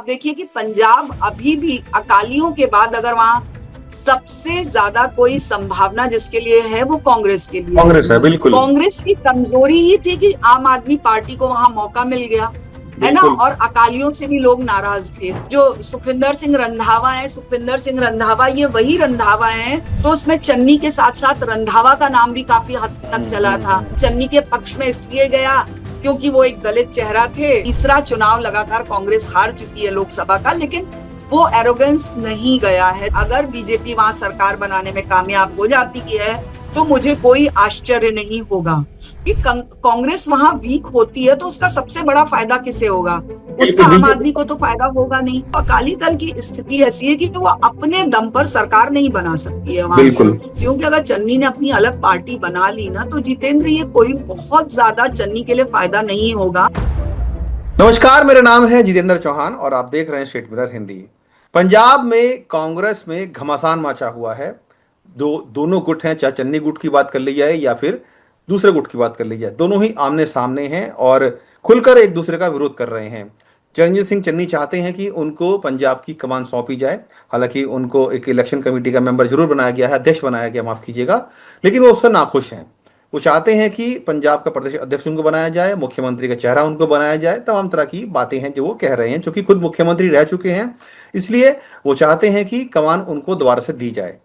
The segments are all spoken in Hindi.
आप देखिए कि पंजाब अभी भी अकालियों के बाद अगर वहां सबसे ज्यादा कोई संभावना जिसके लिए है वो कांग्रेस के लिए है। कांग्रेस है, बिल्कुल। कांग्रेस की कमजोरी ही थी कि आम आदमी पार्टी को वहां मौका मिल गया, है ना, बिल्कुल। और अकालियों से भी लोग नाराज थे। जो सुखविंदर सिंह रंधावा है, सुखविंदर सिंह रंधावा ये वही रंधावा है, तो उसमें चन्नी के साथ साथ रंधावा का नाम भी काफी हद तक चला था। चन्नी के पक्ष में इसलिए गया क्योंकि वो एक दलित चेहरा थे। तीसरा चुनाव लगातार कांग्रेस हार चुकी है लोकसभा का, लेकिन वो एरोगेंस नहीं गया है। अगर बीजेपी वहां सरकार बनाने में कामयाब हो जाती है तो मुझे कोई आश्चर्य नहीं होगा कि कांग्रेस वहां वीक होती है तो उसका सबसे बड़ा फायदा किसे होगा? उसका आम आदमी को तो फायदा होगा नहीं। अकाली दल की स्थिति ऐसी है कि वो अपने दम पर सरकार नहीं बना सकती है वहां, बिल्कुल। क्योंकि अगर चन्नी ने अपनी अलग पार्टी बना ली ना तो जितेंद्र ये कोई बहुत ज्यादा चन्नी के लिए फायदा नहीं होगा। नमस्कार, मेरा नाम है जितेंद्र चौहान और आप देख रहे हैं स्टेट मिरर हिंदी। पंजाब में कांग्रेस में घमासान मचा हुआ है। दोनों गुट हैं, चाहे चन्नी गुट की बात कर ली जाए या फिर दूसरे गुट की बात कर ली जाए, दोनों ही आमने सामने हैं और खुलकर एक दूसरे का विरोध कर रहे हैं। चरणजीत सिंह चन्नी चाहते हैं कि उनको पंजाब की कमान सौंपी जाए। हालांकि उनको एक इलेक्शन कमेटी का मेंबर जरूर बनाया गया है, अध्यक्ष बनाया गया, माफ कीजिएगा, लेकिन वो उससे नाखुश हैं। वो चाहते हैं कि पंजाब का प्रदेश अध्यक्ष उनको बनाया जाए, मुख्यमंत्री का चेहरा उनको बनाया जाए, तमाम तरह की बातें हैं जो वो कह रहे हैं, क्योंकि खुद मुख्यमंत्री रह चुके हैं। इसलिए वो चाहते हैं कि कमान उनको दोबारा से दी जाए।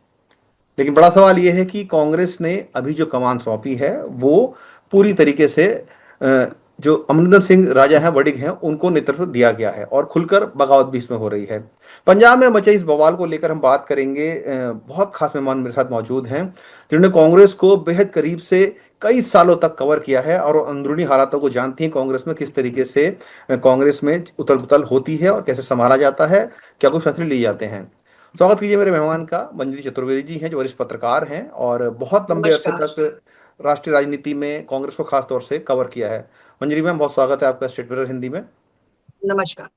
लेकिन बड़ा सवाल यह है कि कांग्रेस ने अभी जो कमान सौंपी है वो पूरी तरीके से जो अमरिंदर सिंह राजा हैं, वडिग हैं, उनको नेतृत्व दिया गया है और खुलकर बगावत भी इसमें हो रही है। पंजाब में मचे इस बवाल को लेकर हम बात करेंगे। बहुत खास मेहमान मेरे साथ मौजूद हैं जिन्होंने कांग्रेस को बेहद करीब से कई सालों तक कवर किया है और अंदरूनी हालातों को जानती हैं, कांग्रेस में किस तरीके से कांग्रेस में उथल पुथल होती है और कैसे संभाला जाता है, क्या कुछ फैसले लिए जाते हैं। स्वागत कीजिए मेरे मेहमान का। मंजरी चतुर्वेदी जी हैं जो वरिष्ठ पत्रकार हैं और बहुत लंबे अरसे नमस्कार। तक राष्ट्रीय राजनीति में कांग्रेस को खास तौर से कवर किया है। मंजरी मैम, बहुत स्वागत है आपका स्टेट मिरर हिंदी में। नमस्कार।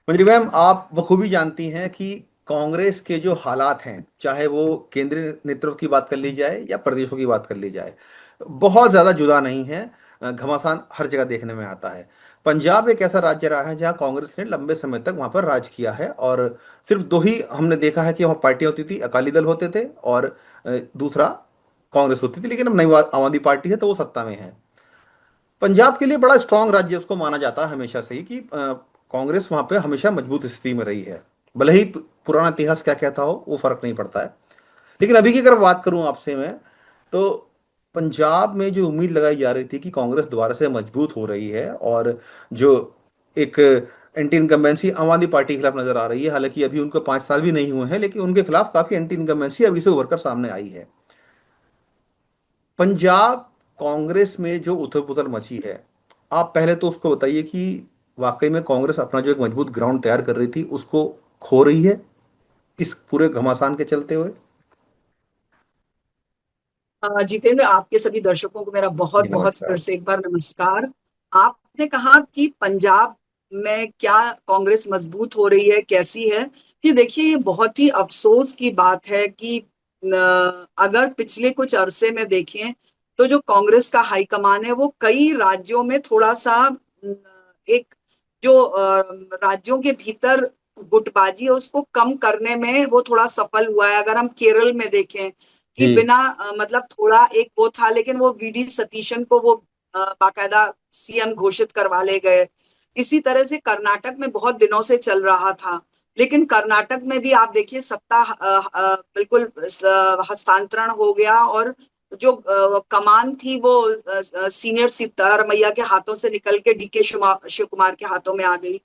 मंजरी मैम, आप बखूबी जानती हैं कि कांग्रेस के जो हालात हैं, चाहे वो केंद्रीय नेतृत्व की बात कर ली जाए या प्रदेशों की बात कर ली जाए, बहुत ज्यादा जुदा नहीं है। घमासान हर जगह देखने में आता है। पंजाब एक ऐसा राज्य रहा है जहां कांग्रेस ने लंबे समय तक वहां पर राज किया है और सिर्फ दो ही हमने देखा है कि वहां पार्टियां होती थी, अकाली दल होते थे और दूसरा कांग्रेस होती थी। लेकिन अब नई आम आदमी पार्टी है तो वो सत्ता में है। पंजाब के लिए बड़ा स्ट्रांग राज्य उसको माना जाता है हमेशा से ही कि कांग्रेस वहां पे हमेशा मजबूत स्थिति में रही है। भले ही पुराना इतिहास क्या कहता हो, वो फर्क नहीं पड़ता है। लेकिन अभी की अगर बात करूं आपसे मैं, तो पंजाब में जो उम्मीद लगाई जा रही थी कि कांग्रेस दोबारा से मजबूत हो रही है और जो एक एंटी इनकम्बेंसी आम आदमी पार्टी के खिलाफ नजर आ रही है, हालांकि अभी उनको 5 साल भी नहीं हुए हैं, लेकिन उनके खिलाफ काफी एंटी इनकम्बेंसी अभी से उभर कर सामने आई है। पंजाब कांग्रेस में जो उथल पुथल मची है, आप पहले तो उसको बताइए कि वाकई में कांग्रेस अपना जो एक मजबूत ग्राउंड तैयार कर रही थी उसको खो रही है इस पूरे घमासान के चलते हुए। जितेंद्र, आपके सभी दर्शकों को मेरा बहुत जी बहुत फिर नमस्कार। से एक बार नमस्कार। आपने कहा कि पंजाब में क्या कांग्रेस मजबूत हो रही है, कैसी है? कि देखिए, ये बहुत ही अफसोस की बात है कि अगर पिछले कुछ अरसे में देखें तो जो कांग्रेस का हाईकमान है वो कई राज्यों में थोड़ा सा एक जो राज्यों के भीतर गुटबाजी है उसको कम करने में वो थोड़ा सफल हुआ है। अगर हम केरल में देखें कि जी। बिना मतलब थोड़ा एक वो था, लेकिन वो वीडी सतीशन को वो बाकायदा सीएम घोषित करवा ले गए। इसी तरह से कर्नाटक में बहुत दिनों से चल रहा था, लेकिन कर्नाटक में भी आप देखिए सत्ता बिल्कुल हस्तांतरण हो गया और जो कमान थी वो सीनियर सिद्धारमैया के हाथों से निकल के डीके शिव कुमार के हाथों में आ गई।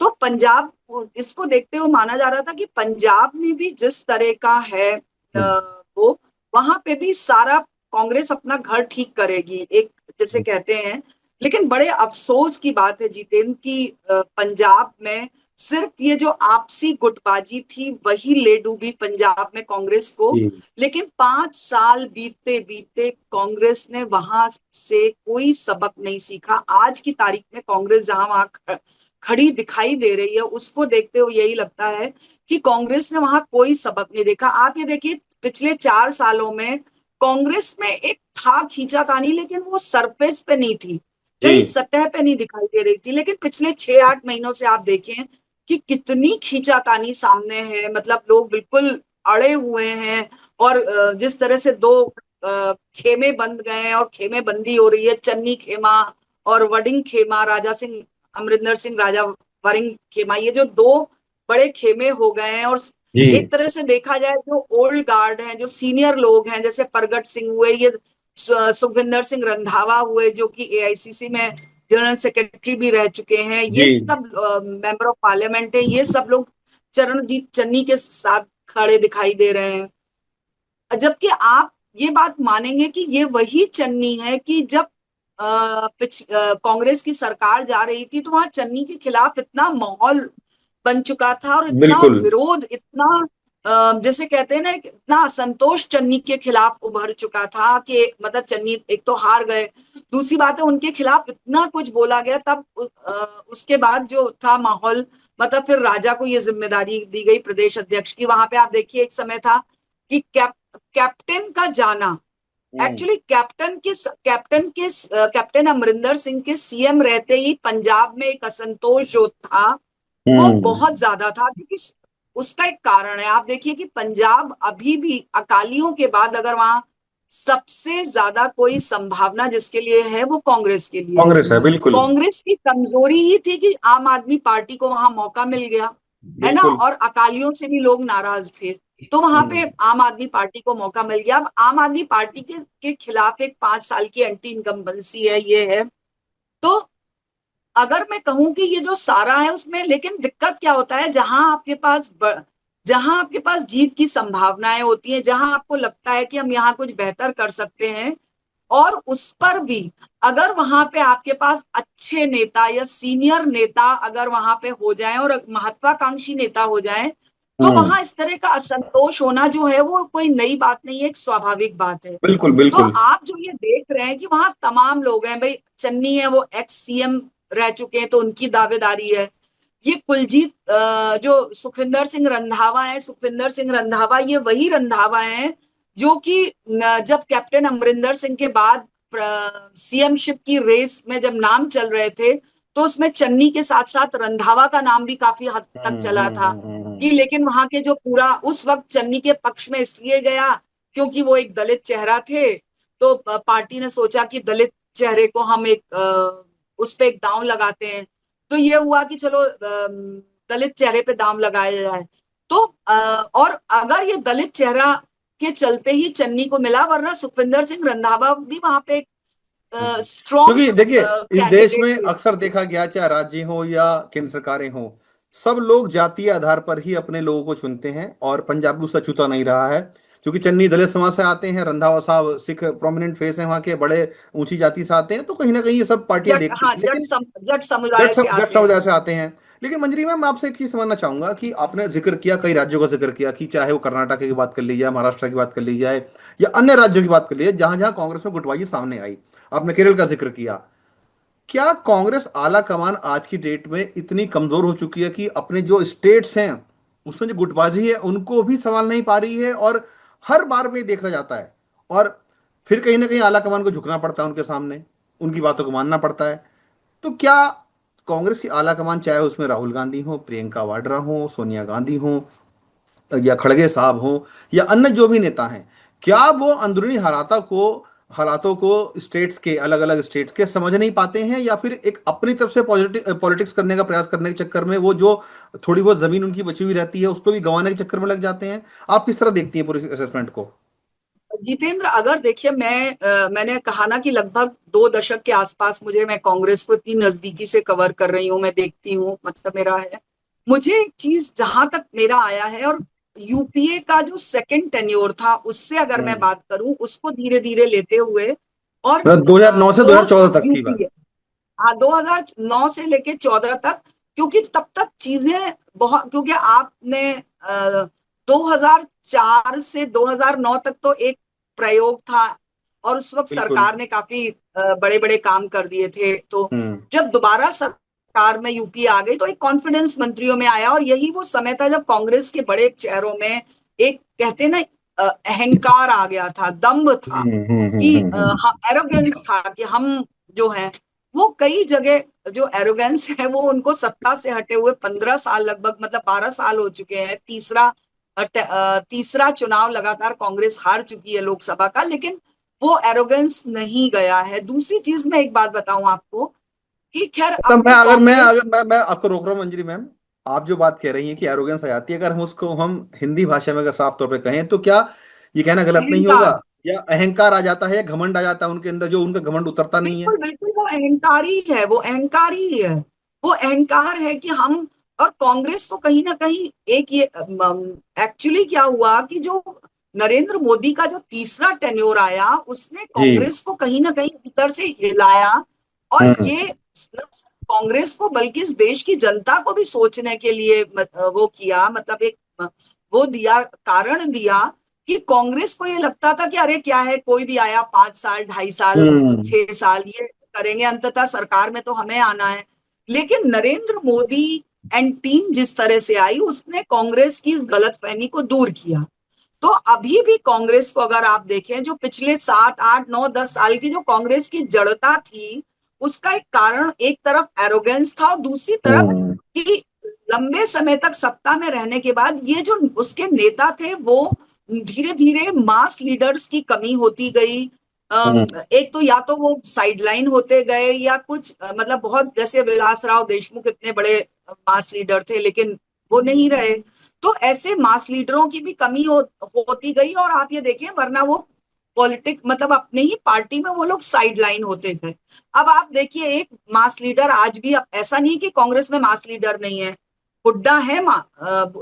तो पंजाब, इसको देखते हुए माना जा रहा था कि पंजाब में भी जिस तरह का है वो वहां पे भी सारा कांग्रेस अपना घर ठीक करेगी, एक जैसे कहते हैं। लेकिन बड़े अफसोस की बात है जितेंद्र की पंजाब में सिर्फ ये जो आपसी गुटबाजी थी वही ले डूबी पंजाब में कांग्रेस को। जी। लेकिन 5 साल बीतते बीतते कांग्रेस ने वहां से कोई सबक नहीं सीखा। आज की तारीख में कांग्रेस जहां वहां खड़ी दिखाई दे रही है उसको देखते हुए यही लगता है कि कांग्रेस ने वहां कोई सबक नहीं देखा। आप ये देखिए, पिछले 4 सालों में कांग्रेस में एक था खींचातानी, लेकिन वो सरफेस पे नहीं थी, जी। कहीं सतह पे नहीं दिखाई दे रही थी। लेकिन पिछले 6-8 महीनों से आप देखें कि कितनी खींचातानी सामने है, मतलब लोग बिल्कुल अड़े हुए हैं। और जिस तरह से दो खेमे बंद गए हैं और खेमे बंदी हो रही है, चन्नी खेमा और वडिंग खेमा, राजा सिंह अमरिंदर सिंह राजा वरिंग खेमा, ये जो दो बड़े खेमे हो गए हैं। और जी एक तरह से देखा जाए, जो ओल्ड गार्ड हैं, जो सीनियर लोग हैं, जैसे परगट सिंह हुए, ये सुखविंदर सिंह रंधावा हुए, जो कि एआईसीसी में जनरल सेक्रेटरी भी रह चुके हैं, जी। ये सब मेंबर ऑफ पार्लियामेंट है, ये सब लोग चरणजीत चन्नी के साथ खड़े दिखाई दे रहे हैं। जबकि आप ये बात मानेंगे कि ये वही चन्नी है कि जब कांग्रेस की सरकार जा रही थी तो वहां चन्नी के खिलाफ इतना माहौल बन चुका था, और इतना बिल्कुल विरोध, इतना जैसे कहते हैं ना, इतना असंतोष चन्नी के खिलाफ उभर चुका था कि मतलब चन्नी एक तो हार गए, दूसरी बात है उनके खिलाफ इतना कुछ बोला गया। तब उसके बाद जो था माहौल, मतलब फिर राजा को ये जिम्मेदारी दी गई प्रदेश अध्यक्ष की। वहां पे आप देखिए, एक समय था कि कैप्टन का जाना, हम्म एक्चुअली कैप्टन अमरिंदर सिंह के सीएम रहते ही पंजाब में एक असंतोष जो था वो हम्म बहुत ज्यादा था, क्योंकि उसका एक कारण है। आप देखिए कि पंजाब अभी भी अकालियों के बाद, अगर वहां सबसे ज्यादा कोई संभावना जिसके लिए है, वो कांग्रेस के लिए है। कांग्रेस है बिल्कुल। कांग्रेस की कमजोरी ही थी कि आम आदमी पार्टी को वहां मौका मिल गया, है ना, बिल्कुल। और अकालियों से भी लोग नाराज थे, तो वहां पे हम्म आम आदमी पार्टी को मौका मिल गया। अब आम आदमी पार्टी के खिलाफ एक 5 साल की एंटी इनकम्बेंसी है, ये है। तो अगर मैं कहूं कि ये जो सारा है उसमें, लेकिन दिक्कत क्या होता है, जहां आपके पास जीत की संभावनाएं होती हैं, जहां आपको लगता है कि हम यहाँ कुछ बेहतर कर सकते हैं, और उस पर भी अगर वहां पे आपके पास अच्छे नेता या सीनियर नेता अगर वहां पे हो जाएं और महत्वाकांक्षी नेता हो जाएं, तो हम्म। वहां इस तरह का असंतोष होना जो है वो कोई नई बात नहीं है, एक स्वाभाविक बात है। बिल्कुल तो बिल्कुल। आप जो ये देख रहे हैं कि वहां तमाम लोग हैं, भाई चन्नी है वो एक्स सीएम रह चुके हैं तो उनकी दावेदारी है। ये कुलजीत जो सुखविंदर सिंह रंधावा है, सुखविंदर सिंह रंधावा ये वही रंधावा है जो कि जब कैप्टन अमरिंदर सिंह के बाद सीएमशिप की रेस में जब नाम चल रहे थे, तो उसमें चन्नी के साथ साथ रंधावा का नाम भी काफी हद तक चला था। कि लेकिन वहां के जो पूरा उस वक्त चन्नी के पक्ष में इसलिए गया क्योंकि वो एक दलित चेहरा थे, तो पार्टी ने सोचा कि दलित चेहरे को हम एक उस पे एक दांव लगाते हैं। तो ये हुआ कि चलो दलित चेहरे पे दांव लगाया जाए। तो और अगर ये दलित चेहरा के चलते ही चन्नी को मिला, वरना सुखविंदर सिंह रंधावा भी वहां पे एक स्ट्रॉन्ग क्योंकि देखिए, इस देश कैंडिडेट में थे। अक्सर देखा गया, चाहे राज्य हो या केंद्र सरकारें हो, सब लोग जातीय आधार पर ही अपने लोगों को चुनते हैं, और पंजाब उससे छूता नहीं रहा है। क्योंकि चन्नी दलित समाज से आते हैं, रंधावा साहब सिख प्रोमिनेंट फेस हैं वहाँ के, बड़े ऊंची जाति से आते हैं, तो कहीं ना कहीं ये सब पार्टियां जट, देखती हाँ, हैं। लेकिन जट समुदाय से जट आते हैं। समुदाय से आते हैं। लेकिन मंजरी मैम, मैं आपसे एक चीज समझना चाहूंगा कि आपने जिक्र किया, कई राज्यों का जिक्र किया, कि चाहे वो कर्नाटक की बात कर ली जाए, महाराष्ट्र की बात कर ली जाए, या अन्य राज्यों की बात कर ली जाए जहां जहां कांग्रेस में गुटबाजी सामने आई। आपने केरल का जिक्र किया। क्या कांग्रेस आला कमान आज की डेट में इतनी कमजोर हो चुकी है कि अपने जो स्टेट्स हैं उसमें जो गुटबाजी है उनको भी संभाल नहीं पा रही है, और हर बार में देखा जाता है, और फिर कहीं ना कहीं आला कमान को झुकना पड़ता है उनके सामने, उनकी बातों को मानना पड़ता है। तो क्या कांग्रेस की आला कमान, चाहे उसमें राहुल गांधी हो, प्रियंका वाड्रा हो, सोनिया गांधी हो, या खड़गे साहब हो, या अन्य जो भी नेता हैं, क्या वो अंदरूनी हालातों को स्टेट्स के, अलग अलग स्टेट्स के समझ नहीं पाते हैं, या फिर एक अपनी तरफ से पॉजिटिव पॉलिटिक्स करने का प्रयास करने के चक्कर में वो जो थोड़ी बहुत जमीन उनकी बची हुई रहती है उसको भी गंवाने के चक्कर में लग जाते हैं? आप किस तरह देखती हैं पूरी असेसमेंट को? जितेंद्र, अगर देखिए, मैंने कहा ना कि लगभग 2 दशक के आसपास मैं कांग्रेस को इतनी नजदीकी से कवर कर रही हूँ, मैं देखती हूँ, मतलब मेरा है। मुझे एक चीज जहां तक मेरा आया है, और यूपीए का जो सेकंड टेन्योर था उससे अगर मैं हम्म। बात करूं, उसको धीरे धीरे लेते हुए, और मतलब 2009 से पोस्ट 2014 तक की बात। यूपीए, हाँ, 2009 से लेके 14 तक, क्योंकि तब तक चीजें बहुत, क्योंकि आपने 2004 से 2009 तक तो एक प्रयोग था, और उस वक्त बिल्कुल। सरकार ने काफी बड़े बड़े काम कर दिए थे। तो हम्म जब दोबारा सरकार में यूपी आ गई तो एक कॉन्फिडेंस मंत्रियों में आया, और यही वो समय था जब कांग्रेस के बड़े चेहरों में एक, कहते हैं ना, अहंकार आ गया था, दम्भ था, कि हम्म। हाँ, एरोगेंस था कि हम जो हैं। वो कई जगह जो एरोगेंस है वो उनको सत्ता से हटे हुए 15 साल, लगभग मतलब 12 साल हो चुके हैं। तीसरा चुनाव लगातार कांग्रेस हार चुकी है लोकसभा का, लेकिन वो एरोगेंस नहीं गया है। दूसरी चीज, मैं एक बात बताऊं आपको कि खैर तो अब मैं तो अगर मैं कांग्रेस। अगर मैं आपको रोक रहा हूँ मंजरी मैम। आप जो बात कह रही हैं कि एरोगेंस आ जाती है, अगर हम हिंदी भाषा में अगर साफ तौर पे कहें तो क्या ये कहना गलत नहीं होगा? अहंकार। या अहंकार आ जाता है या घमंड आ जाता है उनके अंदर, जो उनका घमंड उतरता नहीं है? बिल्कुल बिल्कुल, वो अहंकार ही है, वो अहंकार ही है। वो अहंकार है कि हम, और कांग्रेस को कहीं ना कहीं एक ये, एक्चुअली क्या हुआ कि जो नरेंद्र मोदी का जो तीसरा टेन्योर आया उसने जी। कांग्रेस को कहीं ना कहीं भीतर से हिलाया। और हम्म। ये न सिर्फ कांग्रेस को बल्कि इस देश की जनता को भी सोचने के लिए वो किया, मतलब एक वो दिया, कारण दिया कि कांग्रेस को ये लगता था कि अरे क्या है, कोई भी आया 5 साल, 2.5 साल, हम्म। 6 साल ये करेंगे, अंततः सरकार में तो हमें आना है। लेकिन नरेंद्र मोदी एंड टीम जिस तरह से आई, उसने कांग्रेस की इस गलतफहमी को दूर किया। तो अभी भी कांग्रेस को अगर आप देखें, जो पिछले 7, 8, 9, 10 साल की जो कांग्रेस की जड़ता थी, उसका एक कारण एक तरफ एरोगेंस था और दूसरी तरफ हम्म। कि लंबे समय तक सत्ता में रहने के बाद ये जो उसके नेता थे वो धीरे धीरे मास लीडर्स की कमी होती गई। हम्म। एक तो या तो वो साइडलाइन होते गए या कुछ मतलब बहुत, जैसे विलासराव देशमुख इतने बड़े मास लीडर थे लेकिन वो नहीं रहे। तो ऐसे मास लीडरों की भी कमी होती गई, और आप ये देखें, वरना वो पॉलिटिक्स मतलब अपने ही पार्टी में वो लोग साइड लाइन होते थे। अब आप देखिए, एक मास लीडर आज भी, अब ऐसा नहीं कि कांग्रेस में मास लीडर नहीं है, हुड्डा है।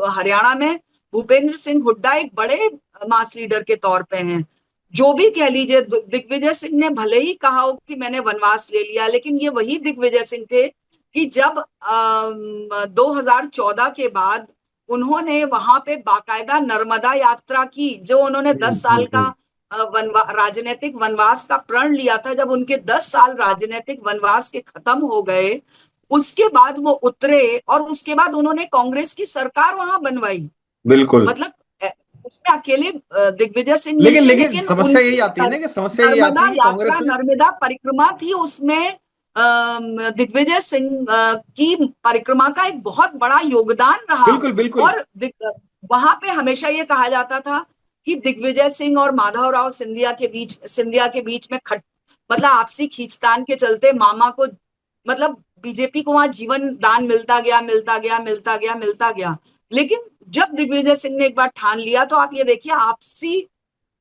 हरियाणा में भूपेंद्र सिंह हुड्डा एक बड़े मास लीडर के तौर पे हैं। जो भी कह लीजिए, दिग्विजय सिंह ने भले ही कहा हो कि मैंने वनवास ले लिया, लेकिन ये वही दिग्विजय सिंह थे कि जब 2014 के बाद उन्होंने वहां पे बाकायदा नर्मदा यात्रा की, जो उन्होंने 10 साल का हम्म। राजनीतिक वनवास का प्रण लिया था। जब उनके 10 साल राजनीतिक वनवास के खत्म हो गए, उसके बाद वो उतरे और उसके बाद उन्होंने कांग्रेस की सरकार वहां बनवाई। बिल्कुल। मतलब उसमें अकेले दिग्विजय सिंह नहीं लेकिन थे, लेकिन लेकिन समस्या यही उनकी आती है ना, कि समस्या यही आती नर्मदा है कि कांग्रेस यात्रा, में। नर्मदा परिक्रमा थी, उसमें दिग्विजय सिंह की परिक्रमा का एक बहुत बड़ा योगदान रहा। बिल्कुल बिल्कुल। और वहां पे हमेशा ये कहा जाता था कि दिग्विजय सिंह और माधवराव सिंधिया के बीच में मतलब आपसी खींचतान के चलते मामा को, मतलब बीजेपी को वहां जीवन दान मिलता गया, मिलता गया, मिलता गया, मिलता गया। लेकिन जब दिग्विजय सिंह ने एक बार ठान लिया, तो आप ये देखिए, आपसी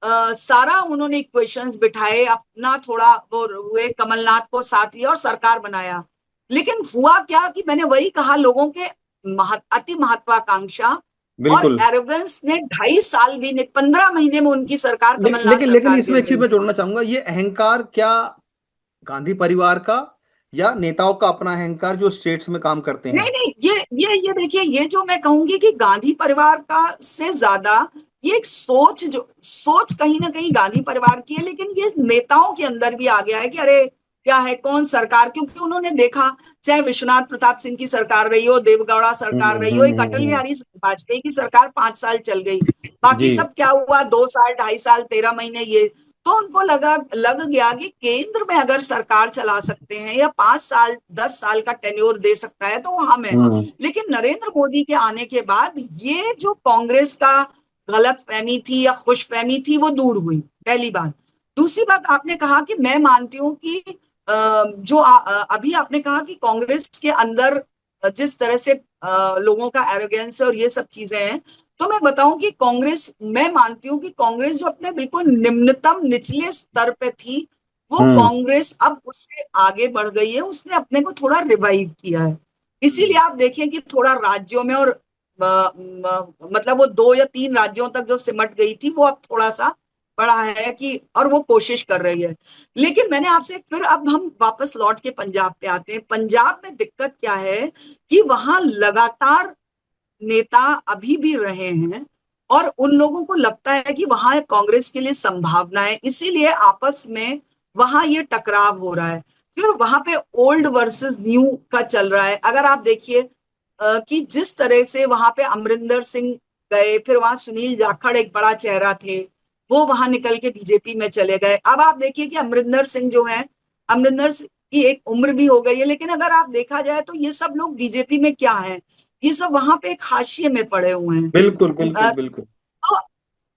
सारा उन्होंने इक्वेशंस बिठाए, अपना थोड़ा वो हुए, कमलनाथ को साथ लिया और सरकार बनाया। लेकिन हुआ क्या कि मैंने वही कहा, लोगों के अति महत्वाकांक्षा और बिल्कुल। एरोगेंस ने 2.5 साल भी नहीं, 15 महीने में उनकी सरकार, कमलनाथ लेकिन सरकार इसमें गिर एक चीज गई। मैं जोड़ना चाहूंगा, ये अहंकार क्या गांधी परिवार का या नेताओं का अपना अहंकार जो स्टेट्स में काम करते हैं? नहीं नहीं, ये देखिए, ये जो मैं कहूंगी कि गांधी परिवार का से ज्यादा, ये एक सोच कहीं ना कहीं गांधी परिवार की है, लेकिन ये नेताओं के अंदर भी आ गया है कि अरे क्या है, कौन सरकार, क्योंकि उन्होंने देखा, चाहे विश्वनाथ प्रताप सिंह की सरकार रही हो, देवगौड़ा सरकार रही हो, एक अटल हम्म। बिहारी वाजपेयी की सरकार 5 साल चल गई, जी। बाकी सब क्या हुआ, 2 साल, 2.5 साल, 13 महीने ये। तो उनको लग गया कि केंद्र में अगर सरकार चला सकते हैं या 5 साल, 10 साल का टेन्योर दे सकता है तो वो हम है। हम्म। लेकिन नरेंद्र मोदी के आने के बाद ये जो कांग्रेस का गलत फहमी थी या खुश फहमी थी, वो दूर हुई, पहली बात। दूसरी बात, आपने कहा कि मैं मानती हूं कि अभी आपने कहा कि कांग्रेस के अंदर जिस तरह से लोगों का एरोगेंस है और ये सब चीजें हैं, तो मैं बताऊं कि कांग्रेस, मैं मानती हूं कि कांग्रेस जो अपने बिल्कुल निम्नतम निचले स्तर पे थी, वो हम्म। कांग्रेस अब उससे आगे बढ़ गई है, उसने अपने को थोड़ा रिवाइव किया है। इसीलिए आप देखें कि थोड़ा राज्यों में, और मतलब वो 2 या 3 राज्यों तक जो सिमट गई थी, वो अब थोड़ा सा बड़ा है कि, और वो कोशिश कर रही है। लेकिन मैंने आपसे फिर, अब हम वापस लौट के पंजाब पे आते हैं। पंजाब में दिक्कत क्या है कि वहां लगातार नेता अभी भी रहे हैं, और उन लोगों को लगता है कि वहां कांग्रेस के लिए संभावना है, इसीलिए आपस में वहां ये टकराव हो रहा है। फिर वहां पे ओल्ड वर्सेस न्यू का चल रहा है। अगर आप देखिए कि जिस तरह से वहां पे अमरिंदर सिंह गए, फिर वहां सुनील जाखड़ एक बड़ा चेहरा थे, वो वहां निकल के बीजेपी में चले गए। अब आप देखिए कि अमरिंदर सिंह जो है, अमरिंदर कि एक उम्र भी हो गई है, लेकिन अगर आप देखा जाए तो ये सब लोग बीजेपी में क्या है, ये सब वहां पे एक हाशिए में पड़े हुए हैं। बिल्कुल बिल्कुल बिल्कुल। तो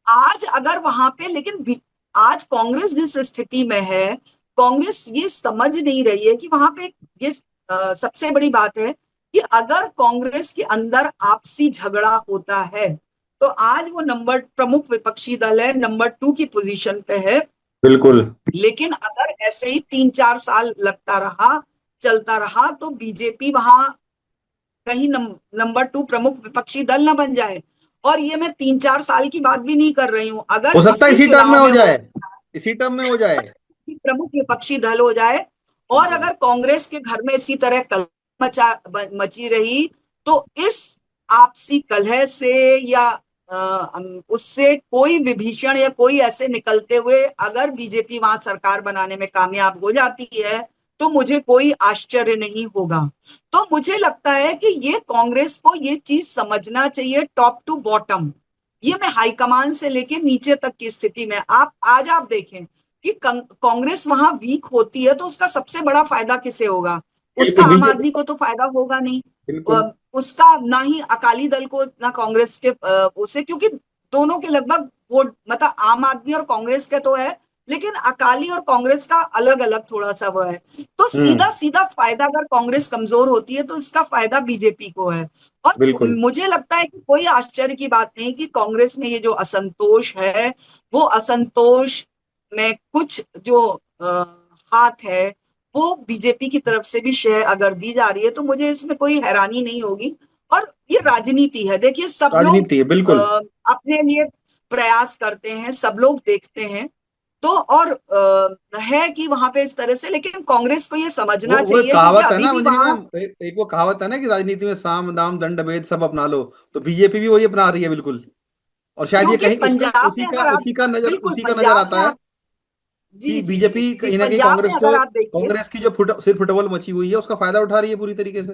आज अगर वहां पे, लेकिन आज कांग्रेस जिस स्थिति में है, कांग्रेस ये समझ नहीं रही है कि वहां पे ये सबसे बड़ी बात है कि अगर कांग्रेस के अंदर आपसी झगड़ा होता है तो आज वो नंबर प्रमुख विपक्षी दल है, नंबर 2 की पोजीशन पे है। बिल्कुल लेकिन अगर ऐसे ही 3-4 साल लगता रहा, चलता रहा, तो बीजेपी वहां कहीं नंबर 2 प्रमुख विपक्षी दल न बन जाए। और ये मैं 3-4 साल की बात भी नहीं कर रही हूँ, हो अगर सकता है इसी इसी टर्म में चुनाव हो में हो जाए, सकता है इसी टर्म में हो जाए। कि प्रमुख विपक्षी दल हो जाए। और बिल्कुल अगर कांग्रेस के घर में इसी तरह कलह मची रही, तो इस आपसी कलह से या उससे कोई विभीषण या कोई ऐसे निकलते हुए अगर बीजेपी वहां सरकार बनाने में कामयाब हो जाती है तो मुझे कोई आश्चर्य नहीं होगा। तो मुझे लगता है कि ये कांग्रेस को ये चीज समझना चाहिए, टॉप टू बॉटम। ये मैं हाईकमान से लेके नीचे तक की स्थिति में, आप देखें कि कांग्रेस वहां वीक होती है तो उसका सबसे बड़ा फायदा किसे होगा? उसका बिल्कुल आम बीजेपी। आदमी को तो फायदा होगा नहीं। बिल्कुल उसका ना ही अकाली दल को ना कांग्रेस के उसे, क्योंकि दोनों के लगभग वोट, मतलब आम आदमी और कांग्रेस के तो है, लेकिन अकाली और कांग्रेस का अलग अलग थोड़ा सा वो है। तो हम्म। सीधा सीधा फायदा, अगर कांग्रेस कमजोर होती है तो इसका फायदा बीजेपी को है। और बिल्कुल मुझे लगता है कि कोई आश्चर्य की बात नहीं कि कांग्रेस में ये जो असंतोष है, वो असंतोष में कुछ जो हाथ है वो बीजेपी की तरफ से भी शेयर अगर दी जा रही है तो मुझे इसमें कोई हैरानी नहीं होगी। और ये राजनीति है, देखिए सब लोग राजनीति है बिल्कुल। अपने लिए प्रयास करते हैं, सब लोग देखते हैं। तो और है कि वहां पे इस तरह से, लेकिन कांग्रेस को ये समझना वो एक चाहिए क्योंकि कहावत है अभी ना भी अंजलि वहां, मैम, एक वो कहावत है ना कि राजनीति में साम दाम दंड भेद सब अपना लो। तो बीजेपी भी वही अपना रही है बिल्कुल। और शायद ये क्योंकि कहीं उसका पंजाब उसी में का अगर आप, उसी का नजर बिल्कुल उसी का नजर पंजाब में आता है आप, जी कि जी जी बीजेपी जी, कहीं ना कहीं पंजाब में अगर आप देखिए, कांग्रेस की जो सिर फुटबॉल मची हुई है उसका फायदा उठा रही है पूरी तरीके से।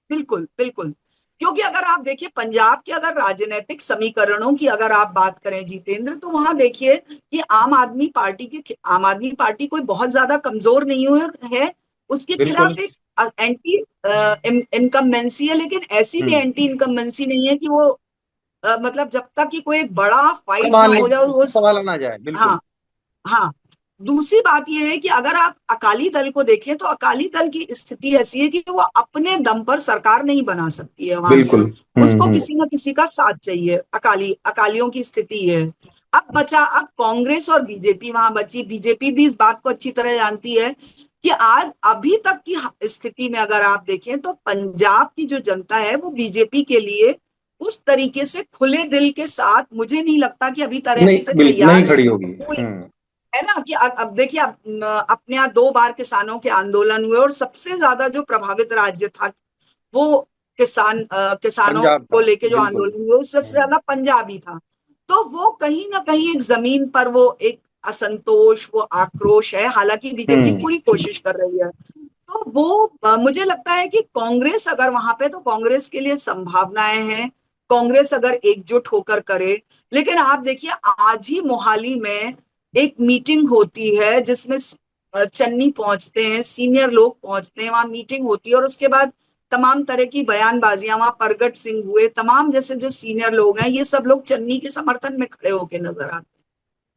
बिल्कुल बिल्कुल। क्योंकि अगर आप देखिए पंजाब के अगर राजनीतिक समीकरणों की अगर आप बात करें जितेंद्र, तो वहां देखिए कि आम आदमी पार्टी कोई बहुत ज्यादा कमजोर नहीं हुई है। उसके बिल्कुल। खिलाफ एक एंटी इनकम्बेंसी है, लेकिन ऐसी भी हम्म। एंटी इनकम्बेंसी नहीं है कि वो मतलब जब तक कि कोई एक बड़ा फाइट ना संभाल हो जाए वो, उसको संभाला ना जाए हाँ बिल्कुल। हाँ। दूसरी बात यह है कि अगर आप अकाली दल को देखें तो अकाली दल की स्थिति ऐसी है कि वो अपने दम पर सरकार नहीं बना सकती है वहां पे। बिल्कुल। उसको हम्म। किसी न किसी का साथ चाहिए, अकालियों की स्थिति है। अब कांग्रेस और बीजेपी वहां बची। बीजेपी भी इस बात को अच्छी तरह जानती है कि आज अभी तक की स्थिति में अगर आप देखें तो पंजाब की जो जनता है वो बीजेपी के लिए उस तरीके से खुले दिल के साथ मुझे नहीं लगता कि अभी तरह से नहीं नहीं तैयार खड़ी होगी। है ना। कि अब देखिए, अपने यहाँ 2 बार किसानों के आंदोलन हुए और सबसे ज्यादा जो प्रभावित राज्य था वो किसानों पंजाब को था लेके जो बिल्कुल। आंदोलन हुए उससे ज्यादा पंजाब ही था। तो वो कहीं ना कहीं एक जमीन पर वो एक असंतोष, वो आक्रोश है, हालांकि बीजेपी हम्म। पूरी कोशिश कर रही है। तो वो मुझे लगता है कि कांग्रेस अगर वहां पे, तो कांग्रेस के लिए संभावनाएं हैं, कांग्रेस अगर एकजुट होकर करे। लेकिन आप देखिए आज ही मोहाली में एक मीटिंग होती है जिसमें चन्नी पहुंचते हैं, सीनियर लोग पहुंचते हैं, वहां मीटिंग होती है और उसके बाद तमाम तरह की बयानबाजियां, वहां प्रगट सिंह हुए, तमाम जैसे जो सीनियर लोग हैं ये सब लोग चन्नी के समर्थन में खड़े होकर नजर आते हैं।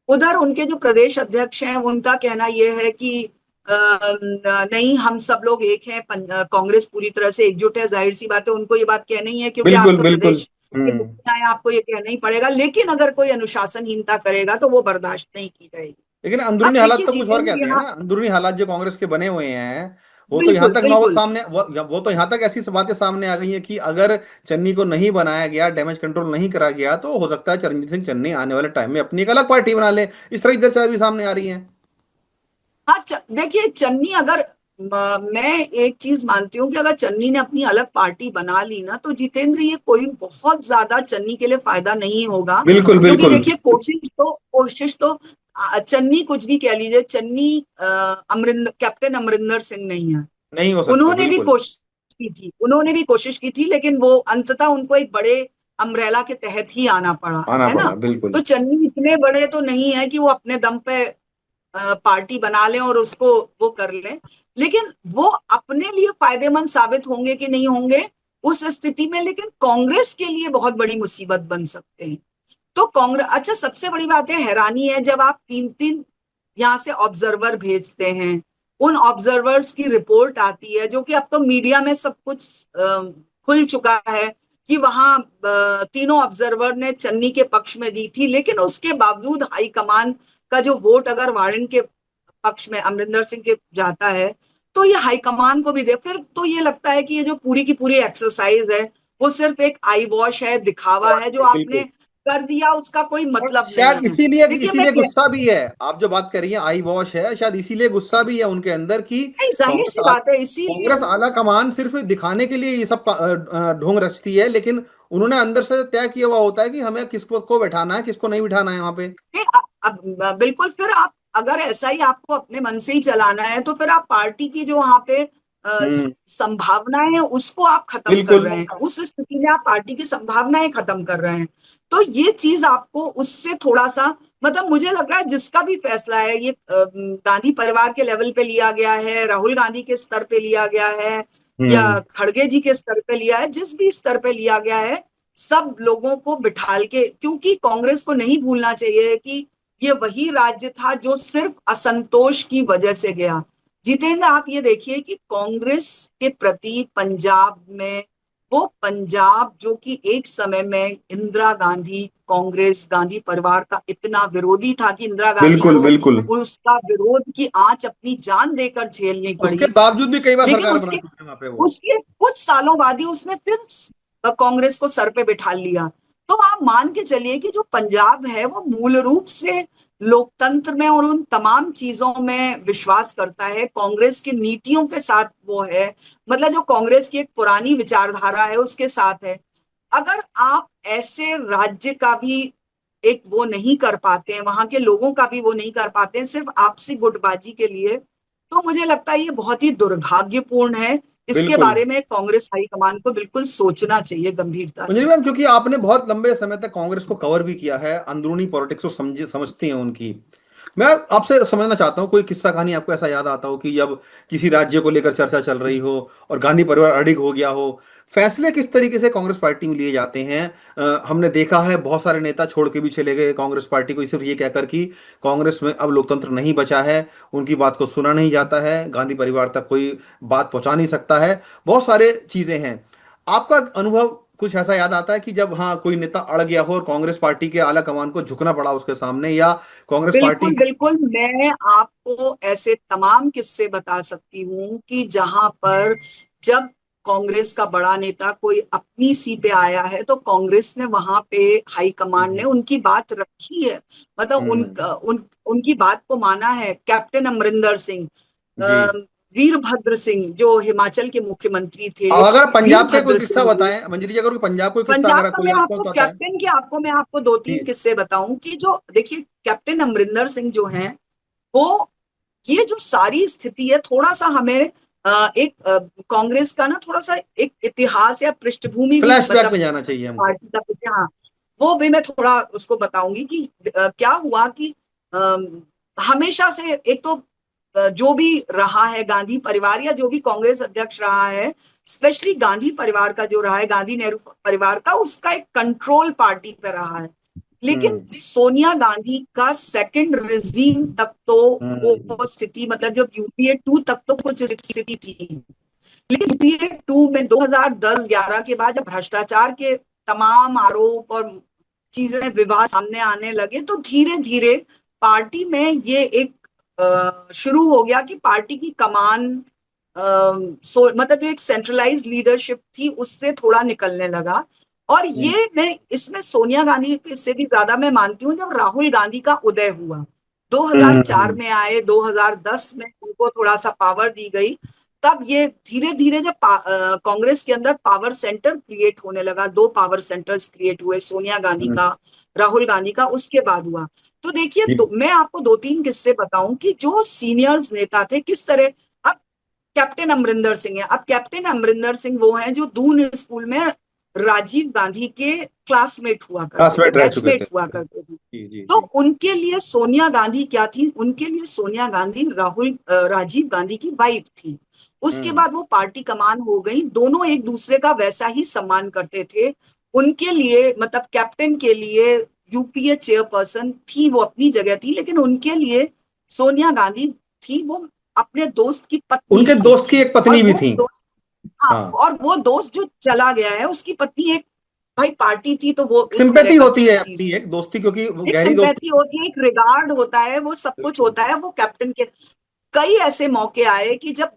उधर उनके जो प्रदेश अध्यक्ष हैं उनका कहना यह है कि नहीं, हम सब लोग एक हैं, कांग्रेस पूरी तरह से एकजुट है। जाहिर सी बात है उनको ये बात कहनी ही है क्योंकि आप बिल्कुल तो बिल्कुल। प्रदेश के मुखिया हैं, आपको ये कहना ही पड़ेगा। लेकिन अगर कोई अनुशासनहीनता करेगा तो वो बर्दाश्त नहीं की जाएगी। लेकिन अब अंदरूनी हालात देखिए तो कुछ और जितेंद्र कहते हैं यहाँ, ना, अंदरूनी हालात जो कांग्रेस के बने हुए हैं वो तो यहाँ बिल्कुल तक नौबत बिल्कुल सामने वो तो यहाँ तक ऐसी बातें सामने आ गई हैं कि अगर चन्नी को नहीं बनाया गया, डैमेज कंट्रोल नहीं करा गया, तो हो सकता है चरणजीत सिंह चन्नी आने वाले टाइम में अपनी एक अलग पार्टी बना ले। इस तरह की चर्चा भी सामने आ रही है। हाँ देखिए चन्नी अगर, मैं एक चीज मानती हूँ कि अगर चन्नी ने अपनी अलग पार्टी बना ली ना तो जितेंद्र ये कोई बहुत ज्यादा चन्नी के लिए फायदा नहीं होगा। बिल्कुल क्योंकि बिल्कुल। देखिए कोशिश तो चन्नी कुछ भी कह लीजिए, चन्नी अमरिंदर, कैप्टन अमरिंदर सिंह नहीं है। नहीं हो सकते उन्होंने भी बिल्कुल। कोशिश की थी, उन्होंने भी कोशिश की थी, लेकिन वो अंततः उनको एक बड़े अम्ब्रेला के तहत ही आना पड़ा, आना है ना। पड़ा बिल्कुल। तो चन्नी इतने बड़े तो नहीं है कि वो अपने दम पे पार्टी बना लें और उसको वो कर लें, लेकिन वो अपने लिए फायदेमंद साबित होंगे कि नहीं होंगे उस स्थिति में, लेकिन कांग्रेस के लिए बहुत बड़ी मुसीबत बन सकते हैं। तो कांग्रेस, अच्छा सबसे बड़ी बात है, हैरानी है जब आप तीन तीन यहाँ से ऑब्जर्वर भेजते हैं, उन ऑब्जर्वर्स की रिपोर्ट आती है, जो कि अब तो मीडिया में सब कुछ खुल चुका है कि वहां तीनों ऑब्जर्वर ने चन्नी के पक्ष में दी थी, लेकिन उसके बावजूद हाईकमान का जो वोट अगर वार्डन के पक्ष में अमरिंदर सिंह के जाता है, तो ये हाईकमान को भी दे, फिर तो ये लगता है कि ये जो पूरी की पूरी एक्सरसाइज है वो सिर्फ एक आई वॉश है, दिखावा है, जो आपने बिल्कुल। कर दिया उसका कोई और मतलब नहीं शायद है। इसीलिए देखिए मैं इसीलिए गुस्सा भी है, आप जो बात कर रही हैं आई वॉश है, शायद इसीलिए गुस्सा भी है उनके अंदर की नहीं, जाहिर कांग्रेस सी बात है, इसीलिए कांग्रेस आला कमान सिर्फ दिखाने के लिए ये सब ढोंग रचती है, लेकिन उन्होंने अंदर से तय किया हुआ होता है कि हमें किसको को बैठाना है, किसको नहीं बिठाना है वहां पे। नहीं, बिल्कुल, फिर आप अगर ऐसा ही आपको अपने मन से ही चलाना है, तो फिर आप पार्टी की जो वहां पे हम्म। संभावनाएं हैं उसको आप खत्म कर बिल्कुल। रहे हैं, उस स्थिति में आप पार्टी की संभावनाएं खत्म कर रहे हैं। तो ये चीज आपको उससे थोड़ा सा, मतलब मुझे लग रहा है जिसका भी फैसला है ये गांधी परिवार के लेवल पे लिया गया है, राहुल गांधी के स्तर पे लिया गया है, या हम्म। खड़गे जी के स्तर पे लिया है, जिस भी स्तर पे लिया गया है, सब लोगों को बिठाल के, क्योंकि कांग्रेस को नहीं भूलना चाहिए कि ये वही राज्य था जो सिर्फ असंतोष की वजह से गया। जितेंद्र, आप ये देखिए कि कांग्रेस के प्रति पंजाब में, वो पंजाब जो कि एक समय में इंदिरा गांधी, कांग्रेस, गांधी परिवार का इतना विरोधी था कि इंदिरा गांधी बिल्कुल। को बिल्कुल। उसका विरोध की आंच अपनी जान देकर झेलनी उसके पड़ी। बावजूद भी कई बार लेकिन सरकार बना उसके चुके हैं वहां पे वो। उसके कुछ सालों बाद ही उसने फिर कांग्रेस को सर पे बिठा लिया। तो आप मान के चलिए कि जो पंजाब है वो मूल रूप से लोकतंत्र में और उन तमाम चीजों में विश्वास करता है, कांग्रेस की नीतियों के साथ वो है, मतलब जो कांग्रेस की एक पुरानी विचारधारा है उसके साथ है। अगर आप ऐसे राज्य का भी एक वो नहीं कर पाते हैं, वहां के लोगों का भी वो नहीं कर पाते हैं, सिर्फ आपसी गुटबाजी के लिए, तो मुझे लगता है ये बहुत ही दुर्भाग्यपूर्ण है। इसके बिल्कुल। बारे में कांग्रेस हाईकमान को बिल्कुल सोचना चाहिए गंभीरता मंजरी से। मैम, चूंकि आपने बहुत लंबे समय तक कांग्रेस को कवर भी किया है, अंदरूनी पॉलिटिक्स को समझती हैं उनकी, मैं आपसे समझना चाहता हूँ, कोई किस्सा कहानी आपको ऐसा याद आता हो कि जब किसी राज्य को लेकर चर्चा चल रही हो और गांधी परिवार अडिग हो गया हो, फैसले किस तरीके से कांग्रेस पार्टी में लिए जाते हैं? हमने देखा है बहुत सारे नेता छोड़ के भी चले गए कांग्रेस पार्टी को, सिर्फ ये कहकर कि कांग्रेस में अब लोकतंत्र नहीं बचा है, उनकी बात को सुना नहीं जाता है, गांधी परिवार तक कोई बात पहुंचा नहीं सकता है, बहुत सारे चीजें हैं। आपका अनुभव कुछ ऐसा याद आता है कि जब हाँ कोई नेता अड़ गया हो और कांग्रेस पार्टी के आला कमान को झुकना पड़ा उसके सामने, या कांग्रेस पार्टी। बिल्कुल बिल्कुल, मैं आपको ऐसे तमाम किस्से बता सकती हूँ कि जहां पर जब कांग्रेस का बड़ा नेता कोई अपनी सी पे आया है, तो कांग्रेस ने वहां पे हाईकमान ने हम्म। उनकी बात रखी है, मतलब हम्म। उनकी बात को माना है। कैप्टन अमरिंदर सिंह, जी। अ, वीरभद्र सिंह जो हिमाचल के मुख्यमंत्री थे, अब अगर पंजाब का कोई वीरभद्र किस्सा सिंह जी। बताएं मंजरी जी, अगर कोई पंजाब कोई किस्सा पंजाब अगर का कोई मैं आपको आपको तो बताएं। कैप्टन के आपको मैं आपको दो तीन जी। किस्से बताऊं कि जो देखिए कैप्टन अमरिंदर सिंह जो हैं, वो ये जो सारी स्थिति है, थोड़ा सा हमें एक कांग्रेस का ना थोड़ा सा एक इतिहास या पृष्ठभूमि भी, फ्लैशबैक मतलब में जाना चाहिए हमको। पार्टी का पीछे, हाँ, वो भी मैं थोड़ा उसको बताऊंगी कि क्या हुआ कि हमेशा से एक तो जो भी रहा है गांधी परिवार या जो भी कांग्रेस अध्यक्ष रहा है, स्पेशली गांधी परिवार का जो रहा है, गांधी नेहरू परिवार का, उसका एक कंट्रोल पार्टी पे रहा है। लेकिन हम्म। सोनिया गांधी का सेकंड रिजीम तक तो हम्म। वो स्थिति, मतलब जब यूपीए टू तक तो कुछ स्थिति थी, लेकिन यूपीए टू में 2010-11 के बाद जब भ्रष्टाचार के तमाम आरोप और चीजें, विवाद सामने आने लगे, तो धीरे धीरे पार्टी में ये एक शुरू हो गया कि पार्टी की कमान, मतलब जो एक सेंट्रलाइज लीडरशिप थी उससे थोड़ा निकलने लगा। और हम्म। ये मैं इसमें सोनिया गांधी से भी ज्यादा मैं मानती हूँ, जब राहुल गांधी का उदय हुआ, 2004 हम्म। में आए, 2010 में उनको थोड़ा सा पावर दी गई, तब ये धीरे धीरे जब कांग्रेस के अंदर पावर सेंटर क्रिएट होने लगा, दो पावर सेंटर्स क्रिएट हुए, सोनिया गांधी हम्म। का, राहुल गांधी का, उसके बाद हुआ। तो देखिए, जी। मैं आपको दो तीन किस्से बताऊं कि जो सीनियर्स नेता थे किस तरह। अब कैप्टन अमरिंदर सिंह है, अब कैप्टन अमरिंदर सिंह वो हैं जो दून स्कूल में राजीव गांधी के क्लासमेट हुआ करते थे, क्लासमेट रह चुके थे। बैचमेट हुआ करते थे। जी जी तो जी। उनके लिए सोनिया गांधी क्या थी? उनके लिए सोनिया गांधी राजीव गांधी की वाइफ थी। उसके हम्म बाद वो पार्टी कमान हो गई। दोनों एक दूसरे का वैसा ही सम्मान करते थे। उनके लिए मतलब कैप्टन के लिए यूपीए चेयरपर्सन थी, वो अपनी जगह थी, लेकिन उनके लिए सोनिया गांधी थी वो अपने दोस्त की पत्नी उनके थी। दोस्त की एक और पत्नी भी वो थी। दोस्त, हाँ, हाँ। और वो दोस्त जो चला गया है उसकी पत्नी एक, भाई पार्टी थी तो वो उस तरह सिंपैथी का होती है चीज, अपनी एक दोस्ती, क्योंकि वो एक गहरी दोस्ती। सिंपैथी होती है, एक रिगार्ड होता है, वो सब कुछ बिल्कुल। होता है वो कैप्टन के। कई ऐसे मौके आए कि जब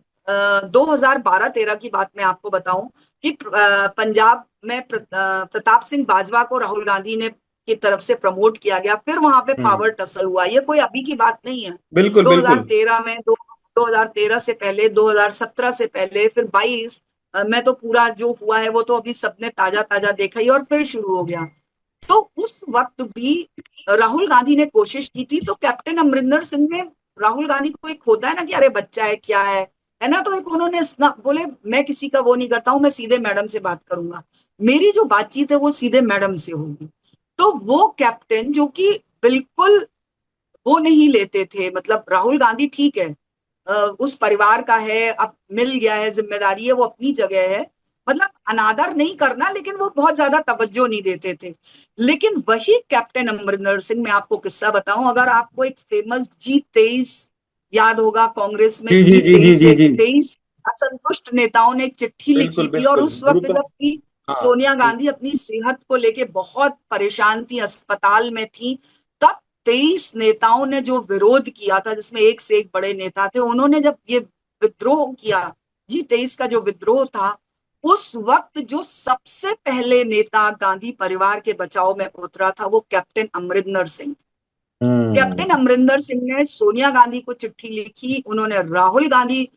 2012-13 की बात मैं आपको बताऊं कि पंजाब में प्रताप सिंह बाजवा को राहुल गांधी ने की तरफ से प्रमोट किया गया, फिर वहां पे हम्म। पावर टसल हुआ। ये कोई अभी की बात नहीं है। बिल्कुल बिल्कुल। 2013 में, 2013 से पहले, 2017 से पहले, फिर 22 में तो पूरा जो हुआ है वो तो अभी सबने ताजा ताजा देखा ही, और फिर शुरू हो गया। तो उस वक्त भी राहुल गांधी ने कोशिश की थी, तो कैप्टन अमरिंदर सिंह ने, राहुल गांधी को एक होता है ना कि अरे बच्चा है क्या है ना, तो एक उन्होंने बोले मैं किसी का वो नहीं करता हूं, मैं सीधे मैडम से बात करूंगा, मेरी जो बातचीत है वो सीधे मैडम से होगी। तो वो कैप्टन जो कि बिल्कुल वो नहीं लेते थे, मतलब राहुल गांधी ठीक है, उस परिवार का है, अब मिल गया है, जिम्मेदारी है, वो अपनी जगह है, मतलब अनादर नहीं करना, लेकिन वो बहुत ज्यादा तवज्जो नहीं देते थे। लेकिन वही कैप्टन अमरिंदर सिंह, मैं आपको किस्सा बताऊं, अगर आपको एक फेमस G23 याद होगा, कांग्रेस में जी जी जी जी जी तेईस जी एक जी। 23 असंतुष्ट नेताओं ने एक चिट्ठी बिल्कुल लिखी थी, और बिल्कुल, उस वक्त द्रुपद। जबकि हाँ। सोनिया गांधी अपनी सेहत को लेके बहुत परेशान थी, अस्पताल में थी, तब 23 नेताओं ने जो विरोध किया था, जिसमें एक से एक बड़े नेता थे, उन्होंने जब ये विद्रोह किया, G23 का जो विद्रोह था, उस वक्त जो सबसे पहले नेता गांधी परिवार के बचाव में उतरा था वो कैप्टन अमरिंदर सिंह। हम्म कैप्टन अमरिंदर सिंह ने सोनिया गांधी को चिट्ठी लिखी, उन्होंने राहुल गांधी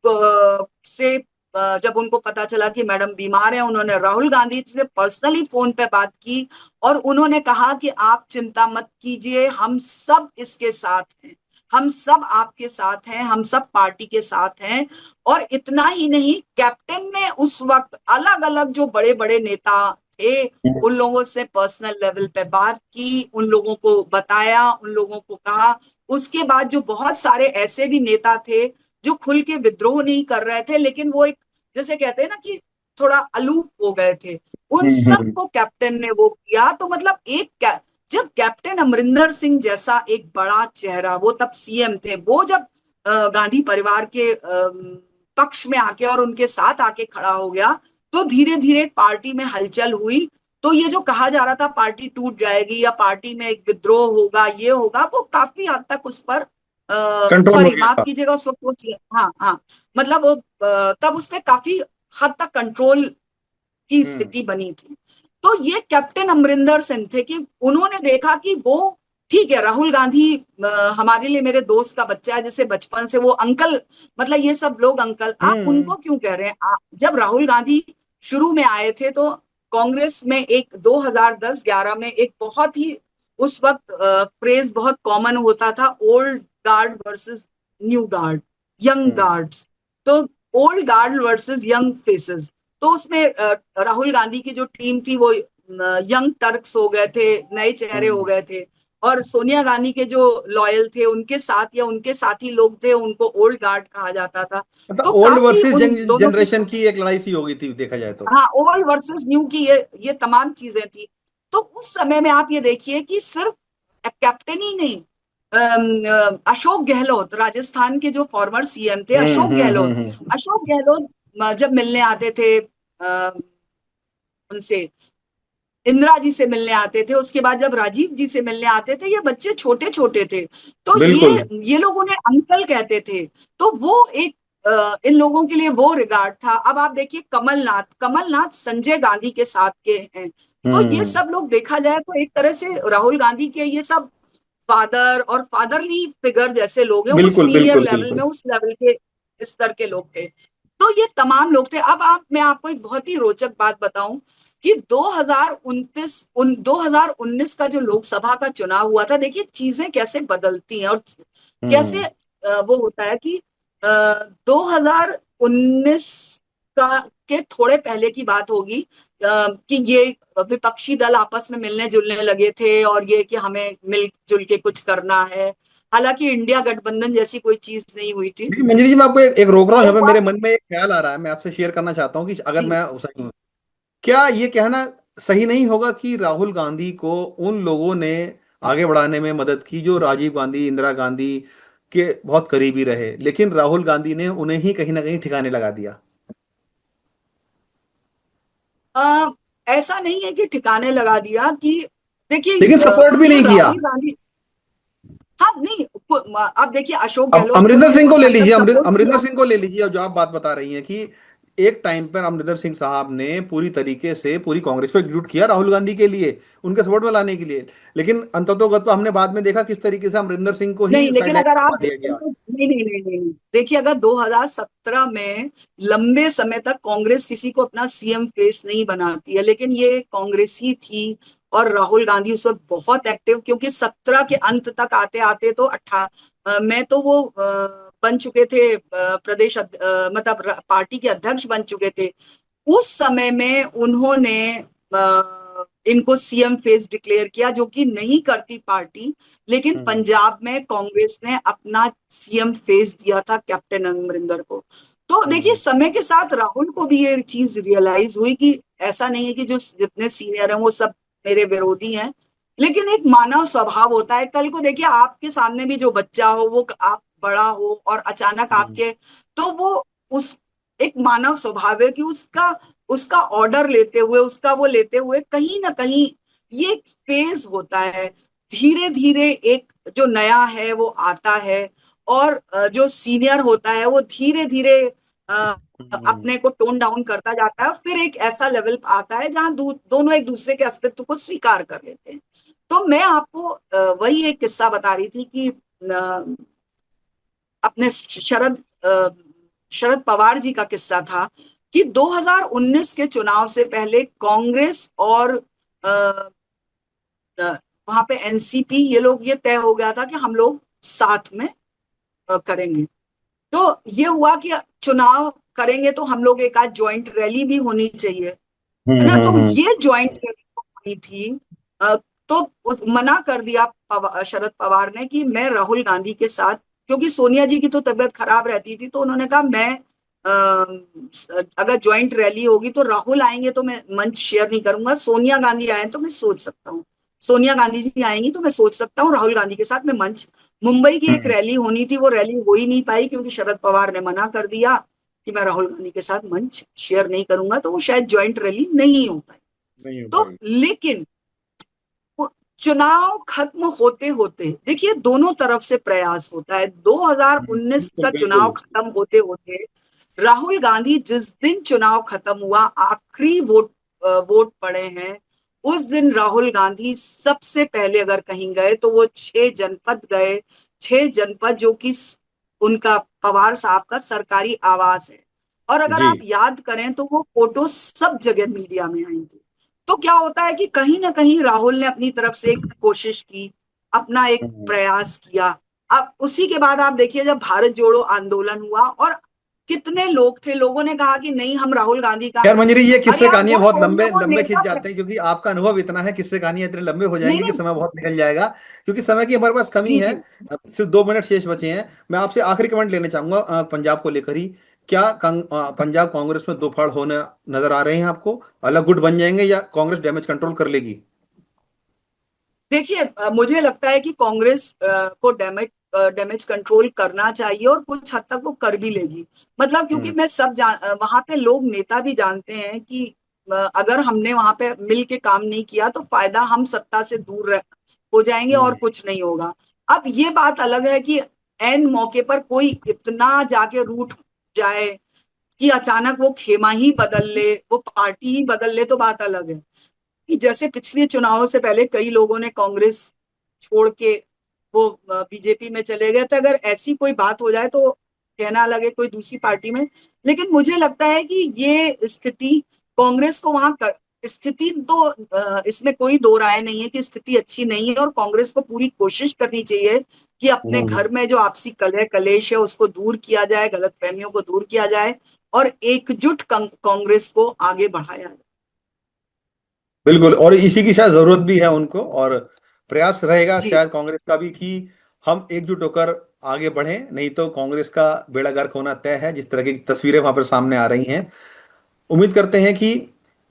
से जब उनको पता चला कि मैडम बीमार है, उन्होंने राहुल गांधी से पर्सनली फोन पे बात की, और उन्होंने कहा कि आप चिंता मत कीजिए, हम सब इसके साथ हैं, हम सब आपके साथ हैं, हम सब पार्टी के साथ हैं। और इतना ही नहीं, कैप्टन ने उस वक्त अलग अलग जो बड़े बड़े नेता थे उन लोगों से पर्सनल लेवल पे बात की, उन लोगों को बताया, उन लोगों को कहा। उसके बाद जो बहुत सारे ऐसे भी नेता थे जो खुल के विद्रोह नहीं कर रहे थे, लेकिन वो एक, जैसे कहते हैं ना कि थोड़ा अलूफ हो गए थे, उन हम्म। सबको कैप्टन ने वो किया। तो मतलब जब कैप्टन अमरिंदर सिंह जैसा एक बड़ा चेहरा, वो तब सीएम थे, वो जब गांधी परिवार के पक्ष में आके और उनके साथ आके खड़ा हो गया, तो धीरे धीरे पार्टी में हलचल हुई। तो ये जो कहा जा रहा था पार्टी टूट जाएगी या पार्टी में एक विद्रोह होगा, ये होगा, वो काफी हद तक उस पर, कंट्रोल हो सॉरी गया माफ था। कीजिएगा, उस वक्त वो हाँ हाँ, मतलब वो तब उस पर काफी हद तक कंट्रोल की हम्म स्थिति बनी थी। तो ये कैप्टन अमरिंदर सिंह थे कि उन्होंने देखा कि वो ठीक है, राहुल गांधी हमारे लिए मेरे दोस्त का बच्चा है, जैसे बचपन से वो अंकल, मतलब ये सब लोग अंकल, आप हम्म उनको क्यों कह रहे हैं? जब राहुल गांधी शुरू में आए थे तो कांग्रेस में एक 2010-11 में एक बहुत ही, उस वक्त फ्रेज बहुत कॉमन होता था, old guard versus new guard, young hmm guards. तो old guard versus young faces, तो उसमें राहुल गांधी की जो टीम थी वो यंग टर्क्स हो गए थे, नए चेहरे हो हम्म। गए थे, और सोनिया गांधी के जो लॉयल थे उनके साथ या उनके साथी लोग थे उनको ओल्ड गार्ड कहा जाता था। मतलब तो ओल्ड काफी वर्सेस उन यंग दोनों की, जनरेशन की एक लड़ाई सी हो गई थी, देखा जाए तो। हाँ, ओल्ड वर्सेस न्यू की ये तमाम चीजें थी। तो उस समय में आप ये देखिए कि सिर्फ कैप्टन ही नहीं, अशोक गहलोत, राजस्थान के जो फॉर्मर सीएम थे, अशोक गहलोत, हम्म। अशोक गहलोत जब मिलने आते थे उनसे, इंदिरा जी से मिलने आते थे, उसके बाद जब राजीव जी से मिलने आते थे, ये बच्चे छोटे छोटे थे, तो बिल्कुल। ये लोग उन्हें अंकल कहते थे। तो वो एक, इन लोगों के लिए वो रिगार्ड था। अब आप देखिए कमलनाथ, कमलनाथ संजय गांधी के साथ के हैं, तो ये हम्म। सब लोग देखा जाए तो एक तरह से राहुल गांधी के ये सब फादर और फादरली फिगर जैसे लोग हैं, वो बिल्कुल सीनियर बिल्कुल लेवल में, बिल्कुल। उस लेवल के स्तर के लोग थे। तो ये तमाम लोग थे। अब आप, मैं आपको एक बहुत ही रोचक बात बताऊं कि 2019 का जो लोकसभा का चुनाव हुआ था, देखिए चीजें कैसे बदलती हैं, और कैसे हम्म वो होता है कि 2019 का के थोड़े पहले की बात होगी, कि ये विपक्षी दल आपस में मिलने जुलने लगे थे और ये कि हमें मिलजुल के कुछ करना है। हालांकि इंडिया गठबंधन जैसी कोई चीज नहीं हुई थी। देखिए मंजरी जी, मैं आपको एक रोक रहा हूँ जो यहाँ पे। हुआ। मेरे मन में एक ख्याल आ रहा है, मैं आपसे शेयर करना चाहता हूँ कि अगर जी। मैं सही हूँ, क्या ये कहना सही नहीं होगा कि राहुल गांधी को उन लोगों ने आगे बढ़ाने में मदद की जो राजीव गांधी, इंदिरा गांधी के बहुत करीबी रहे, लेकिन राहुल गांधी ने उन्हें ही कहीं ना कहीं ठिकाने लगा दिया? अ, ऐसा नहीं है कि ठिकाने लगा दिया कि देखिए लेकिन सपोर्ट भी ये नहीं किया। राहुल गांधी। हाँ नहीं, अब देखिए अशोक अब गहलोत को अमरिंदर भी सिंह को कुछ ले हद तक लीजिए, सपोर्ट अमरिंदर किया। सिंह को ले लीजिए, और जो आप बात बता रही हैं कि एक टाइम पर अमरिंदर सिंह साहब ने पूरी तरीके से पूरी कांग्रेस को एकजुट किया राहुल गांधी के लिए, उनके सपोर्ट में लाने के लिए, लेकिन अंततोगत तो हमने बाद में देखा किस तरीके से अमरिंदर सिंह को ही नहीं, लेकिन साइडलाइन अगर आप करवा दिया देखें गया। तो नहीं नहीं नहीं नहीं नहीं। देखिए अगर 2017 में लंबे समय तक कांग्रेस किसी को अपना सीएम फेस नहीं बनाती है, लेकिन ये कांग्रेस ही थी और राहुल गांधी उस वक्त बहुत एक्टिव, क्योंकि 17 के अंत तक आते आते तो मैं तो वो बन चुके थे मतलब पार्टी के अध्यक्ष बन चुके थे। उस समय में उन्होंने इनको सीएम फेस डिक्लेयर किया, जो कि नहीं करती पार्टी। लेकिन हम्म। पंजाब में कांग्रेस ने अपना सीएम फेस दिया था कैप्टन अमरिंदर को। तो देखिए हम्म। समय के साथ राहुल को भी ये चीज रियलाइज हुई कि ऐसा नहीं है कि जो जितने सीनियर हैं वो सब मेरे विरोधी हैं। लेकिन एक मानव स्वभाव होता है, कल को देखिए आपके सामने भी जो बच्चा हो वो आप बड़ा हो और अचानक हम्म। आपके, तो वो उस एक मानव स्वभाव है कि उसका उसका ऑर्डर लेते हुए, उसका वो लेते हुए कहीं ना कहीं ये एक फेज होता है। धीरे धीरे एक जो नया है वो आता है और जो सीनियर होता है वो धीरे धीरे हम्म। अपने को टोन डाउन करता जाता है। फिर एक ऐसा लेवल आता है जहां दोनों एक दूसरे के अस्तित्व को स्वीकार कर लेते हैं। तो मैं आपको वही एक किस्सा बता रही थी कि अपने शरद पवार जी का किस्सा था कि 2019 के चुनाव से पहले कांग्रेस और वहां पे एनसीपी, ये लोग ये तय हो गया था कि हम लोग साथ में करेंगे। तो ये हुआ कि चुनाव करेंगे तो हम लोग एक आध ज्वाइंट रैली भी होनी चाहिए, है ना। तो हम्म। ये ज्वाइंट रैली होनी थी। अ, तो मना कर दिया शरद पवार ने कि मैं राहुल गांधी के साथ, क्योंकि सोनिया जी की तो तबीयत खराब रहती थी, तो उन्होंने कहा मैं अगर ज्वाइंट रैली होगी तो राहुल आएंगे तो मैं मंच शेयर नहीं करूंगा, सोनिया गांधी आए तो मैं सोच सकता हूँ, सोनिया गांधी जी आएंगी तो मैं सोच सकता हूँ, राहुल गांधी के साथ मैं मंच। मुंबई की एक हम्म। रैली होनी थी, वो रैली हो ही नहीं पाई क्योंकि शरद पवार ने मना कर दिया कि मैं राहुल गांधी के साथ मंच शेयर नहीं करूंगा, तो वो शायद ज्वाइंट रैली नहीं हो पाई। नहीं हो तो पाई। लेकिन चुनाव खत्म होते होते देखिए दोनों तरफ से प्रयास होता है। 2019 बिल्कुल का चुनाव बिल्कुल। खत्म होते होते राहुल गांधी जिस दिन चुनाव खत्म हुआ, आखिरी वोट पड़े हैं, उस दिन राहुल गांधी सबसे पहले अगर कहीं गए तो वो 6 जनपद गए। 6 जनपद जो कि उनका पवार साहब का सरकारी आवास है। और अगर जी। आप याद करें तो वो फोटो सब जगह मीडिया में आई थी। तो क्या होता है कि कहीं ना कहीं राहुल ने अपनी तरफ से एक कोशिश की, अपना एक हम्म। प्रयास किया। अब उसी के बाद आप देखिए जब भारत जोड़ो आंदोलन हुआ और कितने लोग थे, लोगों ने कहा कि नहीं हम राहुल गांधी का, खैर मंजरी, ये अरे किस्से आप कहानियां वो बहुत छोड़िए लंबे वो लंबे खिंच नेता जाते हैं, क्योंकि आपका अनुभव इतना है, किस्से कहानियां इतने लंबे हो नहीं जाएंगे कि नहीं। समय बहुत निकल जाएगा, क्योंकि समय की हमारे पास कमी जी है। जी। अब सिर्फ 2 मिनट शेष बचे हैं। मैं आपसे आखिरी कमेंट लेना चाहूंगा पंजाब को लेकर ही। क्या पंजाब कांग्रेस में दो फाड़ होने नजर आ रहे हैं आपको? अलग गुट बन जाएंगे या कांग्रेस डैमेज कंट्रोल कर लेगी? देखिए मुझे लगता है कि कांग्रेस को डैमेज कंट्रोल करना चाहिए और कुछ हद तक वो कर भी लेगी। मतलब क्योंकि हम्म। मैं वहां पे लोग नेता भी जानते हैं कि अगर हमने वहां पे मिल के काम नहीं किया तो फायदा हम सत्ता से दूर हो जाएंगे और हम्म। कुछ नहीं होगा। अब ये बात अलग है कि एन मौके पर कोई इतना जाके रूठ जाए कि अचानक वो खेमा ही बदल ले, वो पार्टी ही बदल ले, तो बात अलग है। कि जैसे पिछले चुनावों से पहले कई लोगों ने कांग्रेस छोड़ के वो बीजेपी में चले गए थे, अगर ऐसी कोई बात हो जाए तो कहना अलग है कोई दूसरी पार्टी में। लेकिन मुझे लगता है कि ये स्थिति कांग्रेस को स्थिति तो इसमें कोई दो राय नहीं है कि स्थिति अच्छी नहीं है और कांग्रेस को पूरी कोशिश करनी चाहिए कि अपने हम्म। घर में जो आपसी कलह कलेश है उसको दूर किया जाए, गलतफहमियों को दूर किया जाए और एकजुट कांग्रेस को आगे बढ़ाया जाए। बिल्कुल, और इसी की शायद जरूरत भी है उनको, और प्रयास रहेगा जी। शायद कांग्रेस का भी कि हम एकजुट होकर आगे बढ़ें, नहीं तो कांग्रेस का बेड़ा गर्क होना तय है, जिस तरह की तस्वीरें वहां पर सामने आ रही हैं। उम्मीद करते हैं कि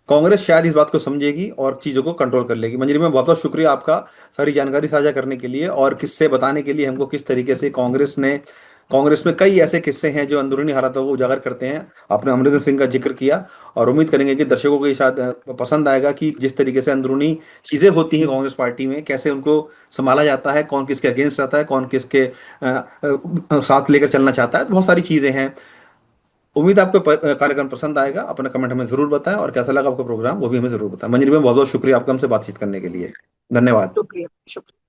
कांग्रेस शायद इस बात को समझेगी और चीजों को कंट्रोल कर लेगी। मंजरी में बहुत बहुत शुक्रिया आपका सारी जानकारी साझा करने के लिए और किस्से बताने के लिए हमको, किस तरीके से कांग्रेस में कई ऐसे किस्से हैं जो अंदरूनी हालातों को उजागर करते हैं। आपने अमरिंदर सिंह का जिक्र किया, और उम्मीद करेंगे कि दर्शकों को ये शायद पसंद आएगा कि जिस तरीके से अंदरूनी चीजें होती हैं कांग्रेस पार्टी में, कैसे उनको संभाला जाता है, कौन किसके अगेंस्ट रहता है, कौन किसके साथ लेकर चलना चाहता है, बहुत सारी चीजें हैं। उम्मीद है आपको कार्यक्रम पसंद आएगा। अपना कमेंट हमें जरूर बताएं, और कैसा लगा आपका प्रोग्राम वो भी हमें जरूर बताएं। मंजरी में बहुत बहुत शुक्रिया आपका हमसे बातचीत करने के लिए। धन्यवाद। शुक्रिया, शुक्रिया।